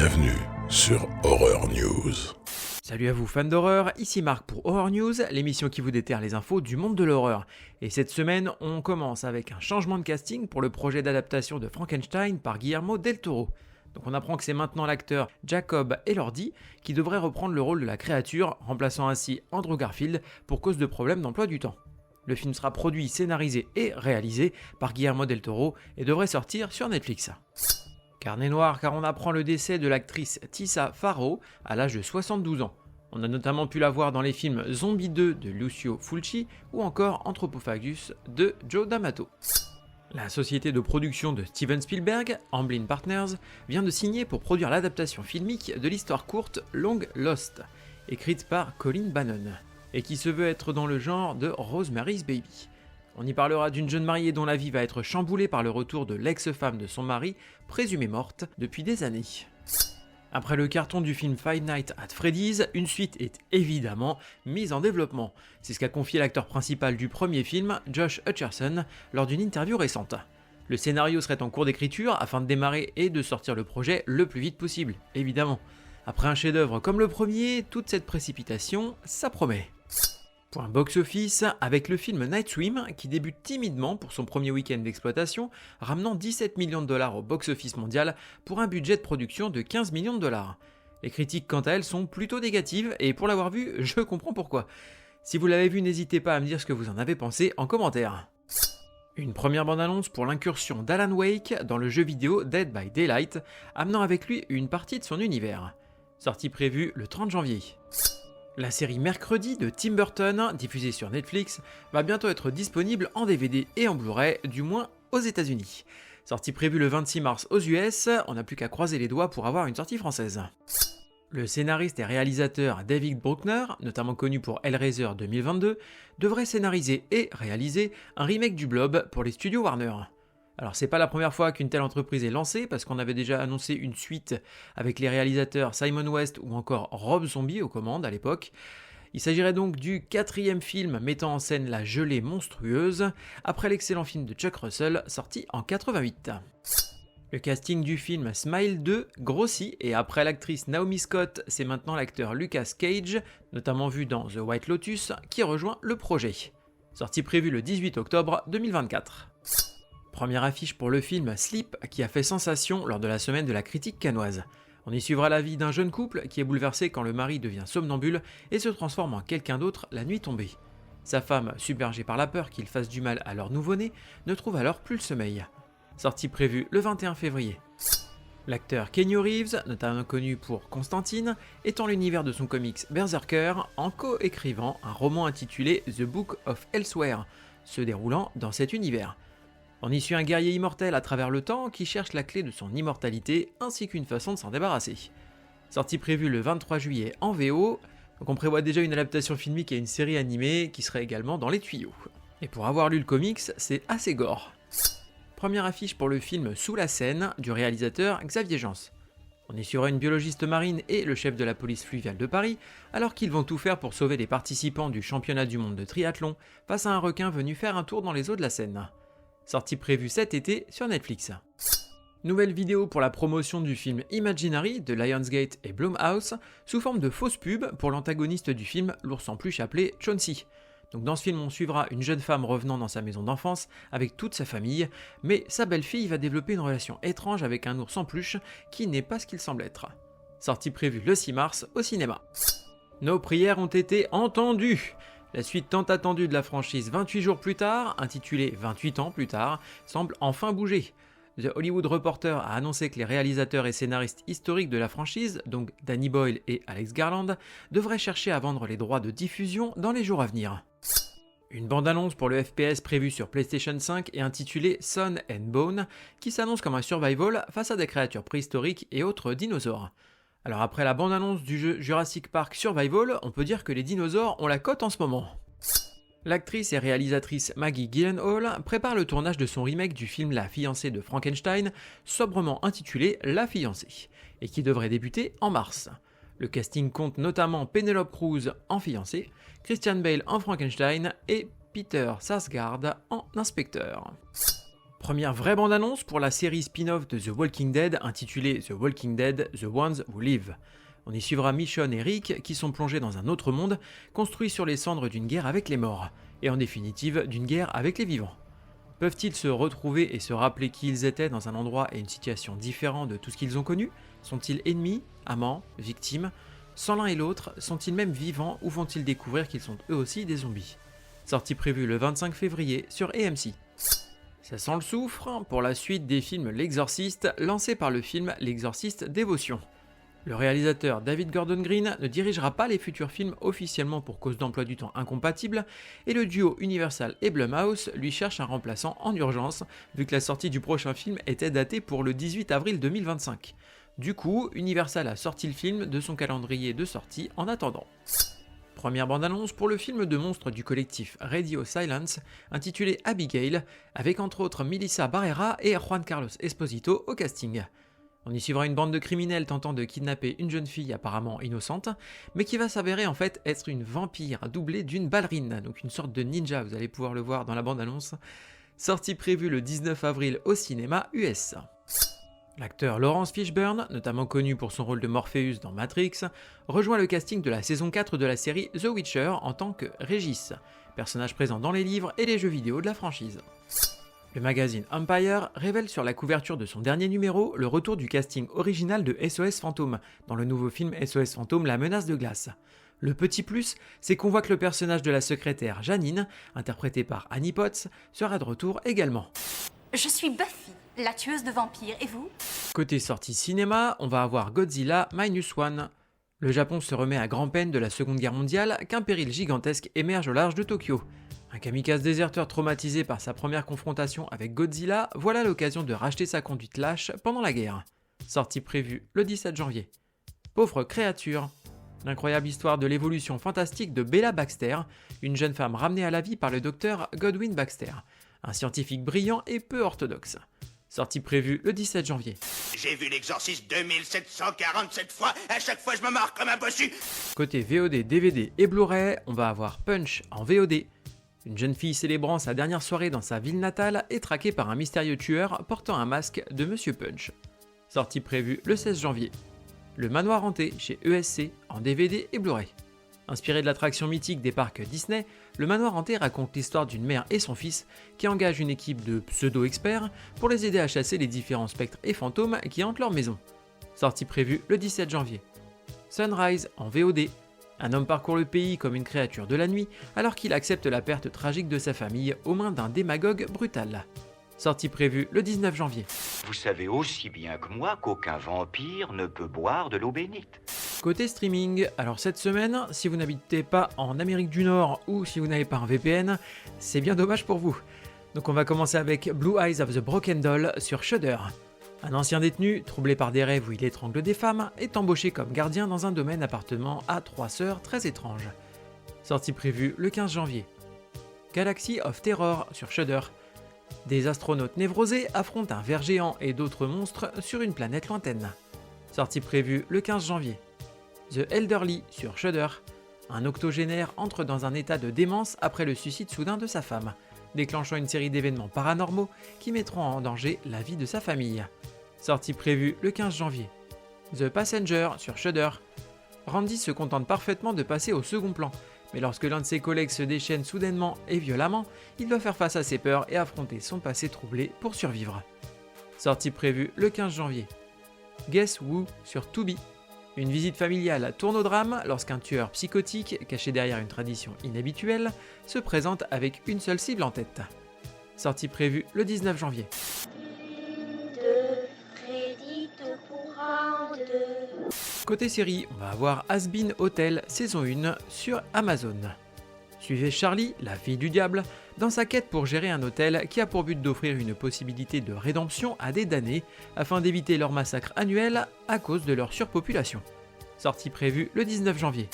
Bienvenue sur Horror News. Salut à vous fans d'horreur, ici Marc pour Horror News, l'émission qui vous déterre les infos du monde de l'horreur. Et cette semaine, on commence avec un changement de casting pour le projet d'adaptation de Frankenstein par Guillermo del Toro. Donc on apprend que c'est maintenant l'acteur Jacob Elordi qui devrait reprendre le rôle de la créature, remplaçant ainsi Andrew Garfield pour cause de problèmes d'emploi du temps. Le film sera produit, scénarisé et réalisé par Guillermo del Toro et devrait sortir sur Netflix. Carnet noir car on apprend le décès de l'actrice Tessa Farrow à l'âge de 72 ans. On a notamment pu la voir dans les films Zombie 2 de Lucio Fulci ou encore Anthropophagus de Joe D'Amato. La société de production de Steven Spielberg, Amblin Partners, vient de signer pour produire l'adaptation filmique de l'histoire courte Long Lost, écrite par Colin Bannon, et qui se veut être dans le genre de Rosemary's Baby. On y parlera d'une jeune mariée dont la vie va être chamboulée par le retour de l'ex-femme de son mari, présumée morte depuis des années. Après le carton du film Five Nights at Freddy's, une suite est évidemment mise en développement. C'est ce qu'a confié l'acteur principal du premier film, Josh Hutcherson, lors d'une interview récente. Le scénario serait en cours d'écriture afin de démarrer et de sortir le projet le plus vite possible, évidemment. Après un chef-d'œuvre comme le premier, toute cette précipitation, ça promet. Point box-office, avec le film Night Swim qui débute timidement pour son premier week-end d'exploitation, ramenant 17 millions de dollars au box-office mondial pour un budget de production de 15 millions de dollars. Les critiques quant à elles sont plutôt négatives et pour l'avoir vu, je comprends pourquoi. Si vous l'avez vu, n'hésitez pas à me dire ce que vous en avez pensé en commentaire. Une première bande-annonce pour l'incursion d'Alan Wake dans le jeu vidéo Dead by Daylight, amenant avec lui une partie de son univers. Sortie prévue le 30 janvier. La série Mercredi de Tim Burton, diffusée sur Netflix, va bientôt être disponible en DVD et en Blu-ray, du moins aux États-Unis. Sortie prévue le 26 mars aux US, on n'a plus qu'à croiser les doigts pour avoir une sortie française. Le scénariste et réalisateur David Bruckner, notamment connu pour Hellraiser 2022, devrait scénariser et réaliser un remake du Blob pour les studios Warner. Alors c'est pas la première fois qu'une telle entreprise est lancée, parce qu'on avait déjà annoncé une suite avec les réalisateurs Simon West ou encore Rob Zombie aux commandes à l'époque. Il s'agirait donc du 4e film mettant en scène la gelée monstrueuse, après l'excellent film de Chuck Russell sorti en 88. Le casting du film Smile 2 grossit et après l'actrice Naomi Scott, c'est maintenant l'acteur Lucas Cage, notamment vu dans The White Lotus, qui rejoint le projet. Sortie prévue le 18 octobre 2024. Première affiche pour le film Sleep qui a fait sensation lors de la semaine de la critique cannoise. On y suivra la vie d'un jeune couple qui est bouleversé quand le mari devient somnambule et se transforme en quelqu'un d'autre la nuit tombée. Sa femme, submergée par la peur qu'il fasse du mal à leur nouveau-né, ne trouve alors plus le sommeil. Sortie prévue le 21 février. L'acteur Keanu Reeves, notamment connu pour Constantine, étend l'univers de son comics Berserker en co-écrivant un roman intitulé The Book of Elsewhere, se déroulant dans cet univers. On y suit un guerrier immortel à travers le temps qui cherche la clé de son immortalité ainsi qu'une façon de s'en débarrasser. Sortie prévue le 23 juillet en VO, donc on prévoit déjà une adaptation filmique et une série animée qui serait également dans les tuyaux. Et pour avoir lu le comics, c'est assez gore. Première affiche pour le film Sous la Seine du réalisateur Xavier Jans. On y suivra une biologiste marine et le chef de la police fluviale de Paris, alors qu'ils vont tout faire pour sauver les participants du championnat du monde de triathlon face à un requin venu faire un tour dans les eaux de la Seine. Sortie prévue cet été sur Netflix. Nouvelle vidéo pour la promotion du film Imaginary de Lionsgate et Blumhouse sous forme de fausse pub pour l'antagoniste du film, l'ours en peluche appelé Chauncey. Donc dans ce film, on suivra une jeune femme revenant dans sa maison d'enfance avec toute sa famille, mais sa belle-fille va développer une relation étrange avec un ours en peluche qui n'est pas ce qu'il semble être. Sortie prévue le 6 mars au cinéma. Nos prières ont été entendues. La suite tant attendue de la franchise 28 jours plus tard, intitulée 28 ans plus tard, semble enfin bouger. The Hollywood Reporter a annoncé que les réalisateurs et scénaristes historiques de la franchise, donc Danny Boyle et Alex Garland, devraient chercher à vendre les droits de diffusion dans les jours à venir. Une bande-annonce pour le FPS prévu sur PlayStation 5 est intitulée Son and Bone, qui s'annonce comme un survival face à des créatures préhistoriques et autres dinosaures. Alors après la bande-annonce du jeu Jurassic Park Survival, on peut dire que les dinosaures ont la cote en ce moment. L'actrice et réalisatrice Maggie Gyllenhaal prépare le tournage de son remake du film La fiancée de Frankenstein, sobrement intitulé La fiancée, et qui devrait débuter en mars. Le casting compte notamment Penelope Cruz en fiancée, Christian Bale en Frankenstein et Peter Sarsgaard en inspecteur. Première vraie bande-annonce pour la série spin-off de The Walking Dead intitulée The Walking Dead, The Ones Who Live. On y suivra Michonne et Rick qui sont plongés dans un autre monde, construit sur les cendres d'une guerre avec les morts, et en définitive d'une guerre avec les vivants. Peuvent-ils se retrouver et se rappeler qui ils étaient dans un endroit et une situation différents de tout ce qu'ils ont connu ? Sont-ils ennemis, amants, victimes ? Sans l'un et l'autre, sont-ils même vivants ou vont-ils découvrir qu'ils sont eux aussi des zombies ? Sortie prévue le 25 février sur AMC. Ça sent le soufre pour la suite des films L'Exorciste, lancé par le film L'Exorciste Dévotion. Le réalisateur David Gordon Green ne dirigera pas les futurs films officiellement pour cause d'emploi du temps incompatible, et le duo Universal et Blumhouse lui cherche un remplaçant en urgence, vu que la sortie du prochain film était datée pour le 18 avril 2025. Du coup, Universal a sorti le film de son calendrier de sortie en attendant. Première bande-annonce pour le film de monstres du collectif Radio Silence, intitulé Abigail, avec entre autres Melissa Barrera et Juan Carlos Esposito au casting. On y suivra une bande de criminels tentant de kidnapper une jeune fille apparemment innocente, mais qui va s'avérer en fait être une vampire doublée d'une ballerine, donc une sorte de ninja, vous allez pouvoir le voir dans la bande-annonce. Sortie prévue le 19 avril au cinéma US. L'acteur Laurence Fishburne, notamment connu pour son rôle de Morpheus dans Matrix, rejoint le casting de la saison 4 de la série The Witcher en tant que Régis, personnage présent dans les livres et les jeux vidéo de la franchise. Le magazine Empire révèle sur la couverture de son dernier numéro le retour du casting original de SOS Fantôme, dans le nouveau film SOS Fantôme La Menace de Glace. Le petit plus, c'est qu'on voit que le personnage de la secrétaire Janine, interprétée par Annie Potts, sera de retour également. Je suis Buffy, la tueuse de vampires, et vous ? Côté sortie cinéma, on va avoir Godzilla Minus One. Le Japon se remet à grand-peine de la Seconde Guerre mondiale qu'un péril gigantesque émerge au large de Tokyo. Un kamikaze déserteur traumatisé par sa première confrontation avec Godzilla, voilà l'occasion de racheter sa conduite lâche pendant la guerre. Sortie prévue le 17 janvier. Pauvre créature. L'incroyable histoire de l'évolution fantastique de Bella Baxter, une jeune femme ramenée à la vie par le docteur Godwin Baxter, un scientifique brillant et peu orthodoxe. Sortie prévue le 17 janvier. J'ai vu l'exorciste 2747 fois, à chaque fois je me marre comme un bossu. Côté VOD, DVD et Blu-ray, on va avoir Punch en VOD. Une jeune fille célébrant sa dernière soirée dans sa ville natale est traquée par un mystérieux tueur portant un masque de Monsieur Punch. Sortie prévue le 16 janvier. Le Manoir hanté chez ESC en DVD et Blu-ray. Inspiré de l'attraction mythique des parcs Disney, le Manoir hanté raconte l'histoire d'une mère et son fils qui engagent une équipe de pseudo-experts pour les aider à chasser les différents spectres et fantômes qui hantent leur maison. Sortie prévue le 17 janvier. Sunrise en VOD. Un homme parcourt le pays comme une créature de la nuit alors qu'il accepte la perte tragique de sa famille aux mains d'un démagogue brutal. Sortie prévue le 19 janvier. Vous savez aussi bien que moi qu'aucun vampire ne peut boire de l'eau bénite. Côté streaming, alors cette semaine, si vous n'habitez pas en Amérique du Nord ou si vous n'avez pas un VPN, c'est bien dommage pour vous. Donc on va commencer avec Blue Eyes of the Broken Doll sur Shudder. Un ancien détenu, troublé par des rêves où il étrangle des femmes, est embauché comme gardien dans un domaine appartenant à 3 sœurs très étranges. Sortie prévue le 15 janvier. Galaxy of Terror sur Shudder. Des astronautes névrosés affrontent un ver géant et d'autres monstres sur une planète lointaine. Sortie prévue le 15 janvier. The Elderly sur Shudder. Un octogénaire entre dans un état de démence après le suicide soudain de sa femme, déclenchant une série d'événements paranormaux qui mettront en danger la vie de sa famille. Sortie prévue le 15 janvier. The Passenger sur Shudder. Randy se contente parfaitement de passer au second plan, mais lorsque l'un de ses collègues se déchaîne soudainement et violemment, il doit faire face à ses peurs et affronter son passé troublé pour survivre. Sortie prévue le 15 janvier. Guess Who sur Tubi. Une visite familiale tourne au drame lorsqu'un tueur psychotique, caché derrière une tradition inhabituelle, se présente avec une seule cible en tête. Sortie prévue le 19 janvier. Côté série, on va avoir Has Been Hotel saison 1 sur Amazon. Suivez Charlie, la fille du diable, dans sa quête pour gérer un hôtel qui a pour but d'offrir une possibilité de rédemption à des damnés afin d'éviter leur massacre annuel à cause de leur surpopulation. Sortie prévue le 19 janvier.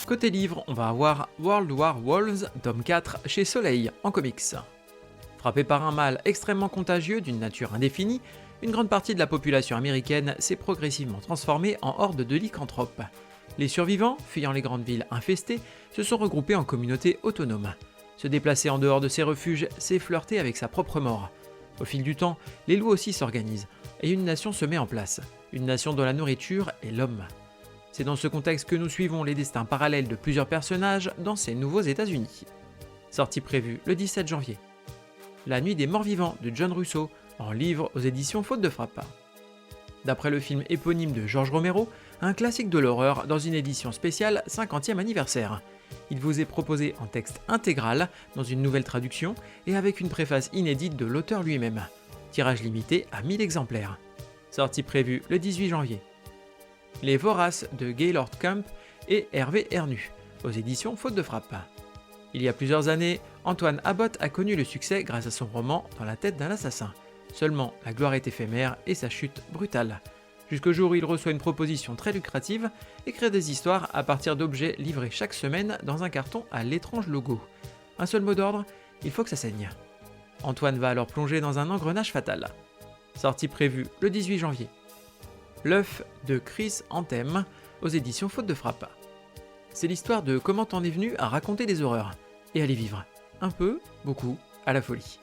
Côté livre, on va avoir World War Wolves, tome 4 chez Soleil en comics. Frappé par un mal extrêmement contagieux d'une nature indéfinie, une grande partie de la population américaine s'est progressivement transformée en horde de lycanthropes. Les survivants, fuyant les grandes villes infestées, se sont regroupés en communautés autonomes. Se déplacer en dehors de ses refuges, c'est flirter avec sa propre mort. Au fil du temps, les loups aussi s'organisent, et une nation se met en place. Une nation dont la nourriture est l'homme. C'est dans ce contexte que nous suivons les destins parallèles de plusieurs personnages dans ces nouveaux États-Unis. Sortie prévue le 17 janvier. La nuit des morts vivants de John Russo, en livre aux éditions Faute de Frappe. D'après le film éponyme de George Romero, un classique de l'horreur dans une édition spéciale 50e anniversaire. Il vous est proposé en texte intégral, dans une nouvelle traduction, et avec une préface inédite de l'auteur lui-même. Tirage limité à 1000 exemplaires. Sortie prévue le 18 janvier. Les Voraces de Gaylord Camp et Hervé Hernu, aux éditions Faute de Frappe. Il y a plusieurs années, Antoine Abbott a connu le succès grâce à son roman Dans la tête d'un assassin. Seulement, la gloire est éphémère et sa chute brutale. Jusqu'au jour où il reçoit une proposition très lucrative et crée des histoires à partir d'objets livrés chaque semaine dans un carton à l'étrange logo. Un seul mot d'ordre, il faut que ça saigne. Antoine va alors plonger dans un engrenage fatal. Sortie prévue le 18 janvier. L'œuf de Chris Anthem, aux éditions Faute de Frappe. C'est l'histoire de comment t'en es venu à raconter des horreurs et à les vivre. Un peu, beaucoup, à la folie.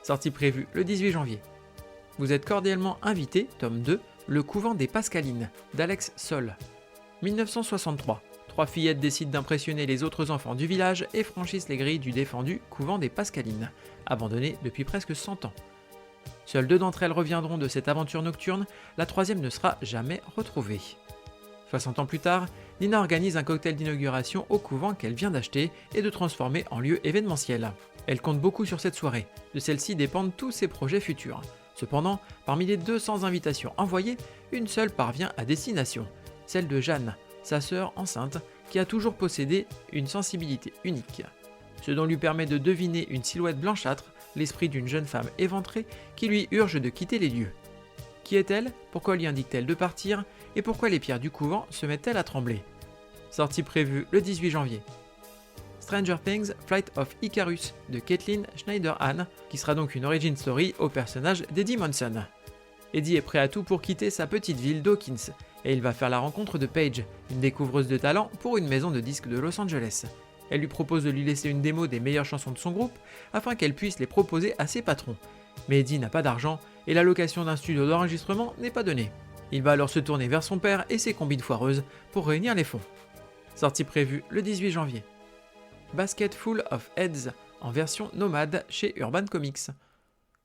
Sortie prévue le 18 janvier. Vous êtes cordialement invité, tome 2, Le couvent des Pascalines, d'Alex Sol. 1963. 3 fillettes décident d'impressionner les autres enfants du village et franchissent les grilles du défendu couvent des Pascalines, abandonné depuis presque 100 ans. Seules 2 d'entre elles reviendront de cette aventure nocturne, la 3e ne sera jamais retrouvée. 60 ans plus tard, Nina organise un cocktail d'inauguration au couvent qu'elle vient d'acheter et de transformer en lieu événementiel. Elle compte beaucoup sur cette soirée, de celle-ci dépendent tous ses projets futurs. Cependant, parmi les 200 invitations envoyées, une seule parvient à destination, celle de Jeanne, sa sœur enceinte, qui a toujours possédé une sensibilité unique. Ce dont lui permet de deviner une silhouette blanchâtre, l'esprit d'une jeune femme éventrée qui lui urge de quitter les lieux. Qui est-elle? Pourquoi lui indique-t-elle de partir? Et pourquoi les pierres du couvent se mettent-elles à trembler? Sortie prévue le 18 janvier. Stranger Things Flight of Icarus de Caitlin Schneiderhan, qui sera donc une origin story au personnage d'Eddie Munson. Eddie est prêt à tout pour quitter sa petite ville d'Hawkins, et il va faire la rencontre de Paige, une découvreuse de talent pour une maison de disques de Los Angeles. Elle lui propose de lui laisser une démo des meilleures chansons de son groupe, afin qu'elle puisse les proposer à ses patrons. Mais Eddie n'a pas d'argent, et la location d'un studio d'enregistrement n'est pas donnée. Il va alors se tourner vers son père et ses combines foireuses pour réunir les fonds. Sortie prévue le 18 janvier. Basket Full of Heads, en version nomade chez Urban Comics.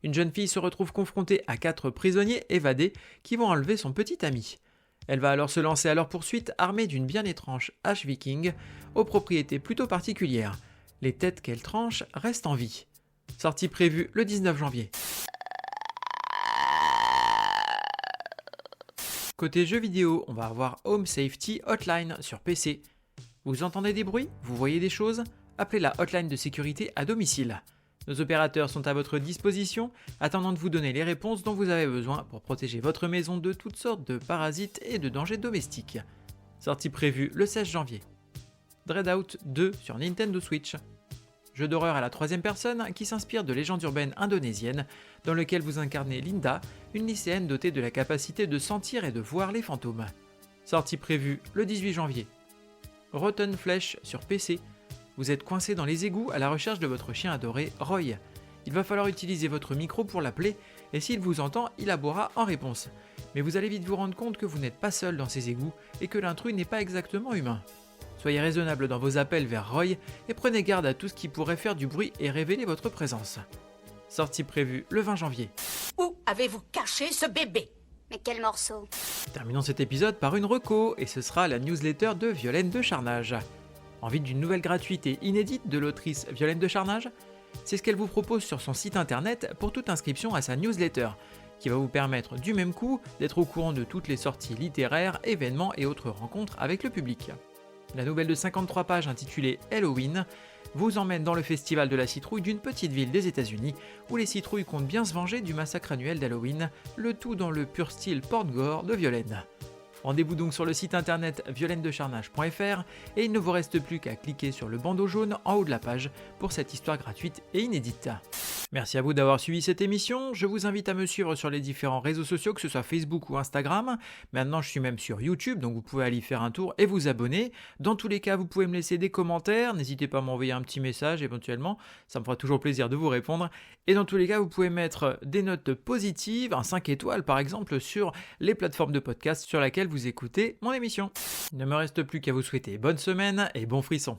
Une jeune fille se retrouve confrontée à 4 prisonniers évadés qui vont enlever son petit ami. Elle va alors se lancer à leur poursuite armée d'une bien étrange hache viking aux propriétés plutôt particulières. Les têtes qu'elle tranche restent en vie. Sortie prévue le 19 janvier. Côté jeux vidéo, on va avoir Home Safety Hotline sur PC. Vous entendez des bruits? Vous voyez des choses? Appelez la hotline de sécurité à domicile. Nos opérateurs sont à votre disposition, attendant de vous donner les réponses dont vous avez besoin pour protéger votre maison de toutes sortes de parasites et de dangers domestiques. Sortie prévue le 16 janvier. Dreadout 2 sur Nintendo Switch. Jeu d'horreur à la 3e personne qui s'inspire de légendes urbaines indonésiennes, dans lequel vous incarnez Linda, une lycéenne dotée de la capacité de sentir et de voir les fantômes. Sortie prévue le 18 janvier. Rotten Flesh sur PC. Vous êtes coincé dans les égouts à la recherche de votre chien adoré, Roy. Il va falloir utiliser votre micro pour l'appeler, et s'il vous entend, il aboiera en réponse. Mais vous allez vite vous rendre compte que vous n'êtes pas seul dans ces égouts, et que l'intrus n'est pas exactement humain. Soyez raisonnable dans vos appels vers Roy, et prenez garde à tout ce qui pourrait faire du bruit et révéler votre présence. Sortie prévue le 20 janvier. Où avez-vous caché ce bébé? Mais quel morceau? Terminons cet épisode par une reco, et ce sera la newsletter de Violaine de Charnage. Envie d'une nouvelle gratuité inédite de l'autrice Violaine de Charnage? C'est ce qu'elle vous propose sur son site internet pour toute inscription à sa newsletter, qui va vous permettre du même coup d'être au courant de toutes les sorties littéraires, événements et autres rencontres avec le public. La nouvelle de 53 pages intitulée Halloween vous emmène dans le festival de la citrouille d'une petite ville des États-Unis où les citrouilles comptent bien se venger du massacre annuel d'Halloween, le tout dans le pur style porn-gore de Violaine. Rendez-vous donc sur le site internet violainedecharnage.fr et il ne vous reste plus qu'à cliquer sur le bandeau jaune en haut de la page pour cette histoire gratuite et inédite. Merci à vous d'avoir suivi cette émission. Je vous invite à me suivre sur les différents réseaux sociaux, que ce soit Facebook ou Instagram. Maintenant, je suis même sur YouTube, donc vous pouvez aller y faire un tour et vous abonner. Dans tous les cas, vous pouvez me laisser des commentaires. N'hésitez pas à m'envoyer un petit message éventuellement. Ça me fera toujours plaisir de vous répondre. Et dans tous les cas, vous pouvez mettre des notes positives, un 5 étoiles par exemple, sur les plateformes de podcast sur lesquelles vous écoutez mon émission. Il ne me reste plus qu'à vous souhaiter bonne semaine et bon frisson.